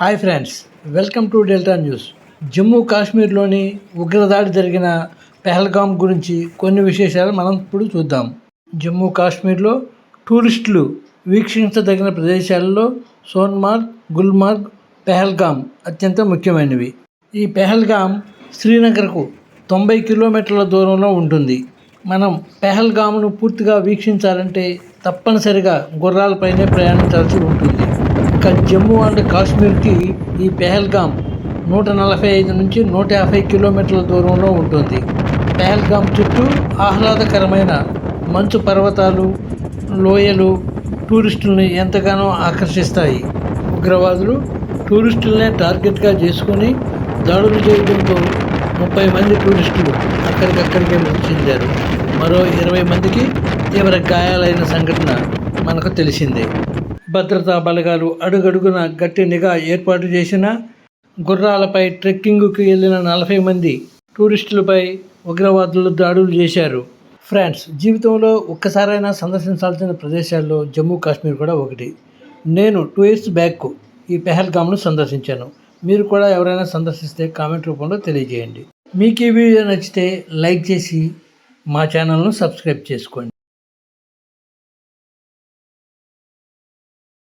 Hi friends, welcome to Delta news. Jammu కాశ్మీర్లోని ఉగ్రదాడి జరిగిన పెహల్గాం గురించి కొన్ని విశేషాలు మనం ఇప్పుడు చూద్దాం. జమ్మూ కాశ్మీర్లో టూరిస్టులు వీక్షించదగిన ప్రదేశాలలో సోన్మార్గ్, గుల్మార్గ్, పెహల్గాం అత్యంత ముఖ్యమైనవి. ఈ పెహల్గాం శ్రీనగర్కు 90 కిలోమీటర్ల దూరంలో ఉంటుంది. మనం పెహల్గాంను పూర్తిగా వీక్షించాలంటే తప్పనిసరిగా గుర్రాలపైనే ప్రయాణించాల్సి ఉంటుంది. ఇక జమ్మూ అండ్ కాశ్మీర్కి ఈ పెహల్గాం 145 నుంచి 150 కిలోమీటర్ల దూరంలో ఉంటుంది. పెహల్గాం చుట్టూ ఆహ్లాదకరమైన మంచు పర్వతాలు, లోయలు టూరిస్టుల్ని ఎంతగానో ఆకర్షిస్తాయి. ఉగ్రవాదులు టూరిస్టులనే టార్గెట్గా చేసుకుని దాడులు చేయడంతో 30 మంది టూరిస్టులు అక్కడికక్కడికే మృతి చెందారు. మరో 20 మందికి తీవ్ర గాయాలైన సంఘటన మనకు తెలిసిందే. భద్రతా బలగాలు అడుగడుగున గట్టి నిఘా ఏర్పాటు చేసిన గుర్రాలపై ట్రెక్కింగ్కు వెళ్ళిన 40 మంది టూరిస్టులపై ఉగ్రవాదులు దాడులు చేశారు. ఫ్రెండ్స్, జీవితంలో ఒక్కసారైనా సందర్శించాల్సిన ప్రదేశాల్లో జమ్మూ కాశ్మీర్ కూడా ఒకటి. నేను 2 years బ్యాక్ ఈ పెహల్గాంను సందర్శించాను. మీరు కూడా ఎవరైనా సందర్శిస్తే కామెంట్ రూపంలో తెలియజేయండి. మీకు ఈ వీడియో నచ్చితే లైక్ చేసి మా ఛానల్ను సబ్స్క్రైబ్ చేసుకోండి.